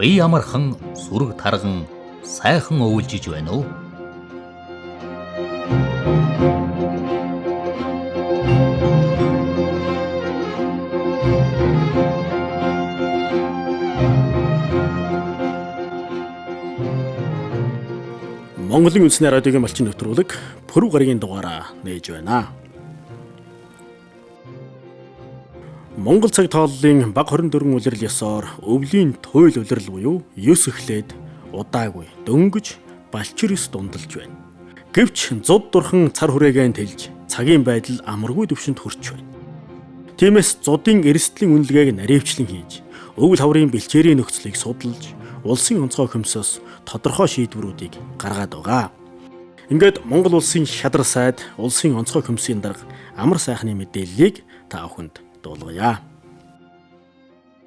Бие амархан сүрэг тарган сайхан өвөлжиж байна уу? Монголын үндэсний радиогийн малчин нэвтрүүлэг пүрэв гарагийн дугаараа нээж байна. Монгол цаг тооллын баг 24 улирал ёсоор өвлийн туйл улирал буюу 9 эхлээд удаагүй дөнгөж балчирс дундалж байна. Гэвч зуд дурхан цар хүрээгэн тэлж цагийн байдал амаргүй төвшөнд хүрч байна. Тиймээс зудын эрсдлийн үнэлгээг наривчлан хийж өвөл хаврын бэлчээрийн нөхцөлийг судалж улсын онцгой хөмсөс тодорхой шийдвэрүүдийг гаргаад байгаа. Ингээд Монгол улсын шадар сайд улсын онцгой хөмсийн дарга амар сайхны мэдээллийг та бүхэнд дуулгая.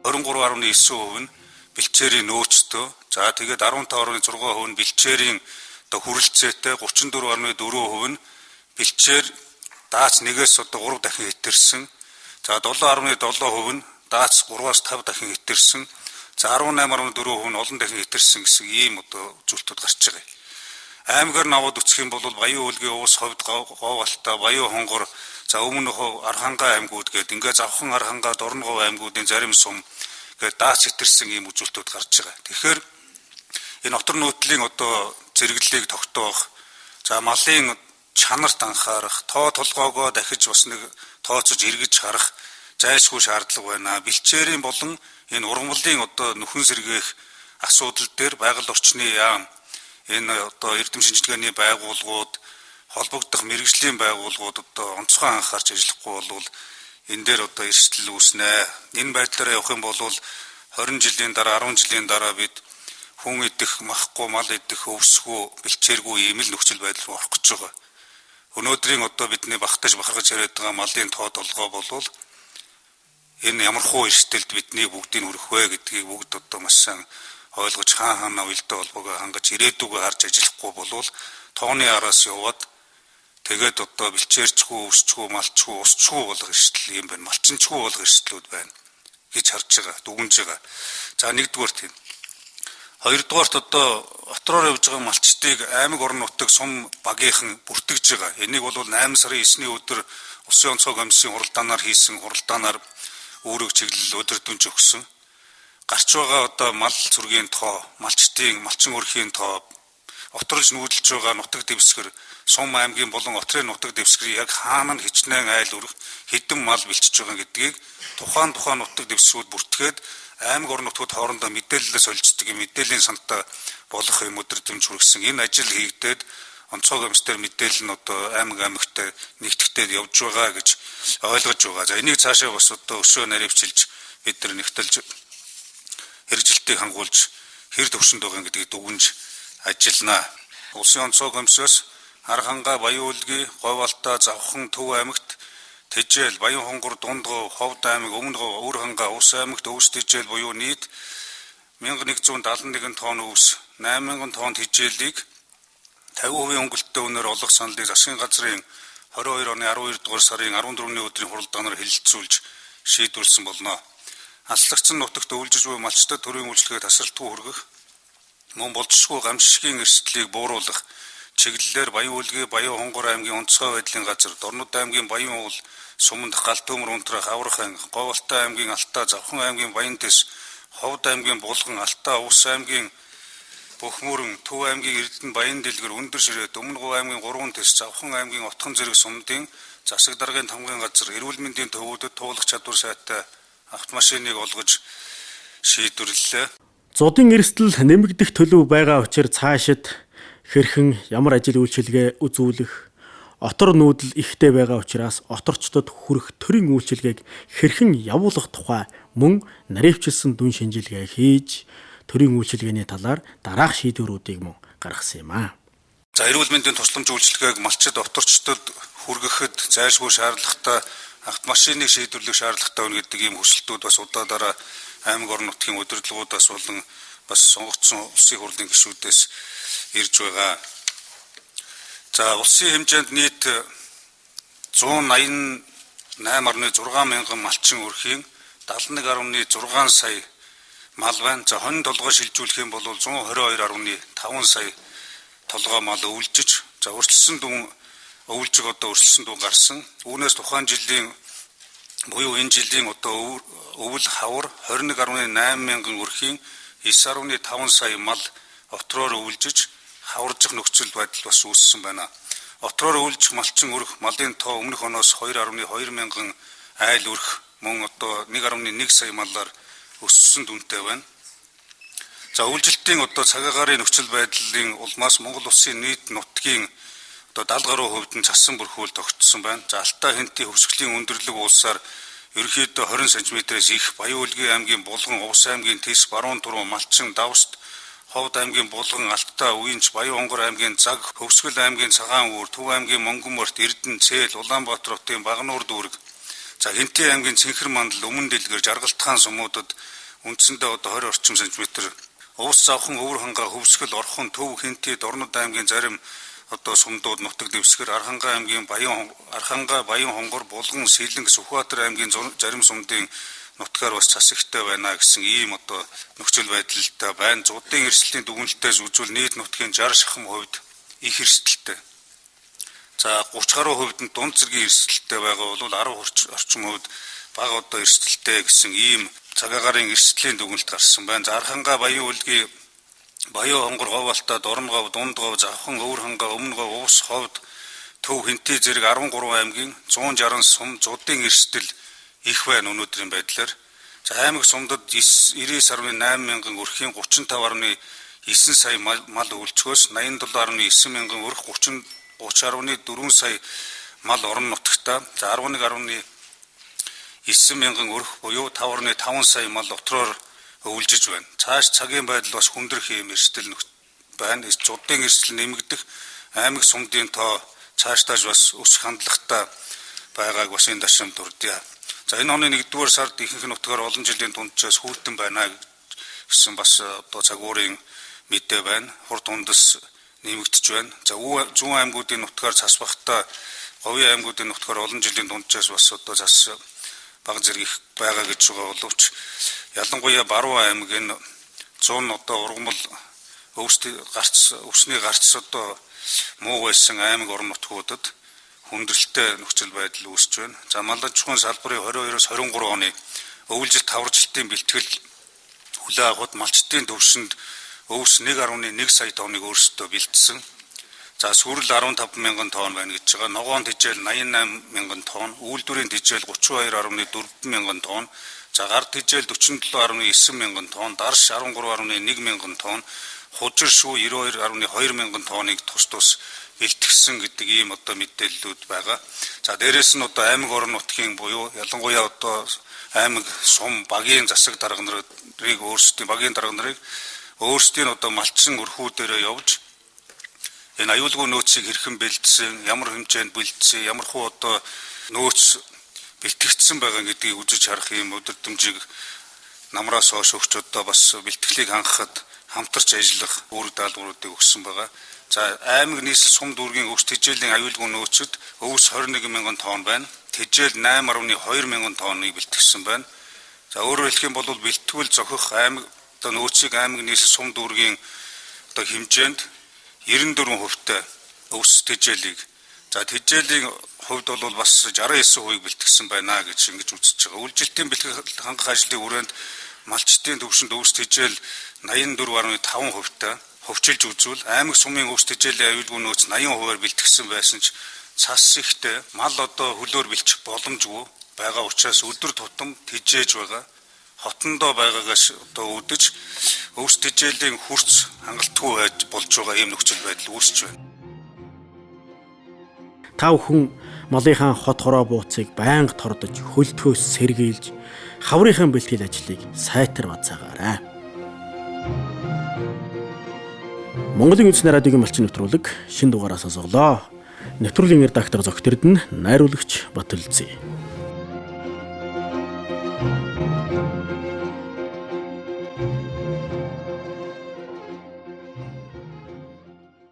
23.9% нь бэлчээрийн нөөцтэй. За тэгээд 15.6% нь бэлчээрийн хүрэлцээтэй, 34.4% нь бэлчээр даац 1-ээс 3 дахин хэтэрсэн. За 7.7% нь даац 3-аас 5 дахин хэтэрсэн. За 18.4% нь олон дахин хэтэрсэн гэсэн ийм зүйлтүүд гарч байгаа. Аймгаар наваад үсэх юм бол Баян Өлгийн уус, Ховд, Говьалтай, Баян Хонгор, за өмнөх Архангай аймгууд гээд ингээд Завхан Архангай, Дорногов аймгуудын зарим сум гээд даац хэтэрсэн ийм үзүүлэлтүүд гарч байгаа. Тэгэхээр энэ отор нөөтлийн зэрэглэлийг тогтоох, за малын чанарт анхаарах, тоо толгоогоо дахиж бас нэг тооцож эргэж харах зайлшгүй шаардлага байна. Бэлчээрийн болон энэ ургамлын нөхөн сэргээх асуудал дээр байгаль орчны яам, энэ эрдэм шинжилгээний байгууллагууд, холбогдох мэрэгжлийн байгууллагууд онцгой анхаарч ажиллахгүй бол энэ дээр эрсдэл үүснэ. Энэ байдлаараа явах юм бол 20 жилийн дараа, 10 жилийн дараа бид хүн идэх, махгүй, мал идэх, өвсгөө, бэлчээргүй ийм л нөхцөл байдал руу орох гэж байгаа. Өнөөдрийн бидний багтаж бахархаж яриад байгаа малын тоо толгой болвол энэ ямархуу эрсдэлд бидний бүгдийг хүрэх вэ гэдгийг бүгд маш сайн ойлгож хаана уялдаа холбоогоо хангаж ирээдүгөө харж ажиллахгүй болвол тооны араас яваад тэгээд бэлчээрчгүй, өвсчгүй, малчгүй, усчгүй болох эрсдэл юм байна. Малчинчгүй болох эрсдлүүд байна гэж харж байгаа, дүгнж байгаа. За нэгдүгээр тийм. Хоёрдугаарт отроор явж байгаа малчдыг аймаг орон нутаг сум багийнхан бүртгэж байгаа. Энийг бол 8 сарын 9-ний өдөр Улсын онцгой комиссийн хуралдаанаар хийсэн хуралдаанаар өөрөг чиглэл өдөрдөнж өгсөн. Гарч байгаа мал зүргийн тоо, малчдын, малчин өрхийн тоо, оторж нүүдэлж байгаа нутаг дэвсгэр, сум аймгийн болон отрын нутаг дэвсгэр яг хаана нь хичнээн айл өрх хэдэн мал бэлчиж байгаа гэдгийг тухайн нутаг дэвсгүүд бүртгээд аймаг орон нутгууд хоорондоо мэдээлэлээ солилцдог мэдээллийн саналтай болох юм өдөрдөнж хүргэсэн. Энэ ажил хийгдээд онцгой комиссээр мэдээлэл нь аймагтай нэгтгэхэд явж байгаа гэж ойлгож байгаа. За энийг цаашаа бас өсвөө наривчилж бид нар нэгтэлж хэрэгжилтийг хангуулж хэр төвшөнд байгаа гэдгийг дүгнж ажиллана. Улсын онцгой комиссоос Архангай, Баян Өлгийн, Говьалтай, Завхан, Төв аймагт Тэжээл, Баян Хонгор, Дундгов, Ховд аймаг, Өмнөг, Өвөр хангай, Ус аймагт өвс тэжээл буюу нийт 1171 тонн өвс, 8000 тонн тэжээлийг 50% өнгөлттэй үнээр олох саналыг засгийн газрын 22 оны 12 дугаар сарын 14-ний өдрийн хуралдаанаар хэлэлцүүлж шийдвэрлсэн болно. Аслагцсан нутагт өвлжиж буй малчдад төрийн үйлчлэгээ тасралтгүй хүргэх, мөн болцсохгүй гамшигын эрсдлийг бууруулах чиглэлээр Баян Өлгийн, Баян Хонгор аймгийн онцгой байдлын газар, Дорнод аймгийн Баян уул, Суманд Галтөмөр унтрах, Аврах аймаг, Говьалтай аймгийн Алтай, Завхан аймгийн Баян Дэс, Ховд аймгийн Булган, Алтай, Ус аймгийн Бөхмөрөн, Төв аймгийн Эрдэнэ, Баян Дэлгэр, Өндөр Ширээ, Өмнөг аймгийн 3 Тэс, Завхан аймгийн Отхон зэрэг сумдын засаг даргын тамгын газар, эрүүл мэндийн төвүүдэд туулах чадвар сайтай автомашиныг олгож шийдвэрлэлээ. Зудын эрсдэл нэмэгдэх төлөв байгаа учраас цаашид хэрхэн ямар ажил үйлчилгээ үзүүлэх, отор нүүдэл ихтэй байгаа учраас оторчдод хүрэх төрийн үйлчилгээг хэрхэн явуулах тухай мөн наривчилсан дүн шинжилгээ хийж төрийн үйлчилгээний талаар дараах шийдвэрүүдийг мөн гаргасан юм аа. За эрүүл мэндийн тусламж үйлчилгээг малчид оторчдод хүргэхэд зайлшгүй шаардлагатай автомашиныг шийдвэрлэх шаардлагатай байна гэдэг ийм хүсэлтүүд бас удаадараа аймаг орон нутгийн удирдлагуудаас болон бас сонгогдсон улсын хурлын гишүүдээс ирж байгаа. За улсын хэмжээнд нийт 188.6 мянган малчин өрхийн 71.6 сая мал байна. За хонь толгой шилжүүлэх юм бол 122.5 сая толгой мал өвлжиж, за өрсөлдсөн дүн өвлжиг одоо өрсөлдсөн дүн гарсан. Үүнээс тухайн жилийн буюу энэ жилийн одоо өвөл хавар 21.8 мянган өрхийн 9.5 сая мал отроор өвлжиж хаваржих нөхцөл байдал бас үүссэн байна. Отроор өвлжих малчин өрх малын тоо өмнөх оноос 2.2 мянган айл өрх мөн одоо 1.1 сая малаар өссөн дүнтэй байна. За өвлжилтийн одоо цагаагаарын нөхцөл байдлын улмаас Монгол улсын нийт нутгийн одоо 70% нь цасан бүрхүүл тогтсон байна. За Алтай хэнтийн хөвсгөлийн өндөрлөг уулсаар ерөнхийдөө 20 см-ээс их Баян Улгийн аймгийн Булган, Увс аймгийн Тэс, Баруун Туруу, Малчин, Давст, Ховд аймгийн Булган, Алтай, Уянч, Баян Онгор аймгийн Цаг, Хөвсгөл аймгийн Цагаан уур, Төв аймгийн Монгоморт, Эрдэнэ, Цээл, Улаанбаатар хотын Багнуур дүүрэг, за Хэнтийн аймгийн Цэнхэр мандал, Өмнө Дэлгэр, Жаргалтхан сумуудад үндсэндээ одоо 20 орчим см, Увс завхан, Өвөр хангаа, Хөвсгөл, Орхон, Төв, Хэнтийн, Дорнод аймгийн зарим одоо сумдууд нутаг дэвсгэр Архангай аймгийн Архангай, Баян Хонгор, Булган, Сэлэнг, Сүхбаатар аймгийн зарим сумдын нутгаар бас цас ихтэй байна гэсэн ийм одоо нөхцөл байдалтай байна. Зуудын эрсдлийн дүгнэлтээс үзвэл нийт нутгийн 60% их эрсдэлтэй. За 30% нь дунд зэргийн эрсдэлтэй байгаа бол 10 орчим хувьд бага одоо эрсдэлтэй гэсэн ийм цагаагаарын эрсдлийн дүгнэлт гарсан байна. За Архангай, Баян Улгийн Баян Хонгор, Говьалтай, Дорногов, Дундгов, Завхан, Өвөр хангаа, Өмнөгов, Увс, Ховд, Төв, Хэнтийн зэрэг 13 аймгийн 160 сум зуудын эрсдэл их байна өнөөдрийн байдлаар. За аймаг сумдад 99.8 мянган өрхийн 35.9 сая мал өвлцгөөс 87.9 мянган өрх 30.4 сая мал орон нутагта, за 11.9 мянган өрх буюу 5.5 сая мал дотроор өвлжиж байна. Цааш цагийн байдал бас хүндрэх юм эрсдэл байна. Зуудын эрсдэл нэмэгдэх, аймаг сумдын тоо цаашдаа бас өсөх хандлагатай байгааг бас энэ дашрамд дурдъя. За энэ оны 1-р сард ихэнх нутгаар олон жилийн дунджаас хүртэн байна гэсэн бас одоо цагуурын мэдээ байна. Хурд ундас нэмэгдэж байна. За зүүн аймагуудын нутгаар цас бахта, Говийн аймагуудын нутгаар олон жилийн дунджаас бас одоо цас бага зэрэг байгаа гэж байгаа боловч ялангуяа Баруун аймаг энэ 100 одоо ургамал өвсний гарц одоо муу байсан аймаг орон нутгуудад хүндрэлтэй нөхцөл байдал үүсэж байна. За Малаж чухын салбарын 22-оос 23 оны өвлжилт таваржилтын бэлтгэл хүлээ авахд малчтын төвшөнд өвс 1.1 сая тонныг өөрсдөө бэлдсэн. За сүрэл 15 мянган тонн байна гэж байгаа. Ногоон тэжээл 88 мянган тонн, үйлдвэрийн тэжээл 32.4 мянган тонн, за гар тэжээл 47.9 мянган тонн, дарш 13.1 мянган тонн, хужир шүү 92.2 мянган тонныг тус бэлтгэсэн гэдэг ийм одоо мэдээллүүд байгаа. За дээрэс нь одоо аймаг орон нутгийн буюу ялангуяа одоо аймаг сум багийн засаг дарга нарыг өөрсдийн одоо малчин өрхүүдээрээ явж энэ аюулгүй нөөцийг хэрхэн бэлдсэн, ямар хэмжээнд бэлдсэн, ямар хуу одоо нөөц бэлтгэгдсэн байгаа гэдгийг үзэж харах юм өдөртөмжийг намраас хойш өгч одоо бас бэлтгэлийг хангахад хамтарч ажиллах үүрэг даалгавруудыг өгсөн байгаа. За аймаг нийслэл сум дүүргийн өвс тэжээлийн аюулгүй нөөцөд өвс 21 мянган тонн байна. Тэжээл 8.2 мянган тонныг бэлтгэсэн байна. За өөрөөр хэлэх юм бол бэлтгэл зохих аймаг одоо нөөцийг аймаг нийслэл сум дүүргийн одоо хэмжээнд 94% өвс тэжээлийг, за тэжээлийн хувьд бол бас 69% бэлтгэсэн байна гэж ингэж үзэж байгаа. Үйлжилтийн бэлтгэл хангах ажлын хүрээнд малчтын төвшөнд өвс тэжээл 84.5% хөвчилж үзвэл аймаг сумын өвс тэжээлийн аюулгүй нөөц 80%-аар бэлтгэсэн байсан ч цас ихтэй мал одоо хөлөөр бэлчих боломжгүй байгаа учраас өдөр тутам тэжээж байгаа. Хотондоо байгаагаас одоо үдэж өвс тэжээлийн хурц хангалтгүй байж болж байгаа ийм нөхцөл байдал үүсэж байна. Та бүхэн малынхаа хот хороо бууцыг байнга тордож, хөлтгөөс сэргийлж, хаврынхаа бэлтгэл ажлыг сайтар бацаагаарай. Монголын үндэсний радиогийн малчин нэвтрүүлэг шинэ дугаараас сонголоо. Нэвтрүүлгийн редактор Зогтөрд нь найруулагч Батөлзий.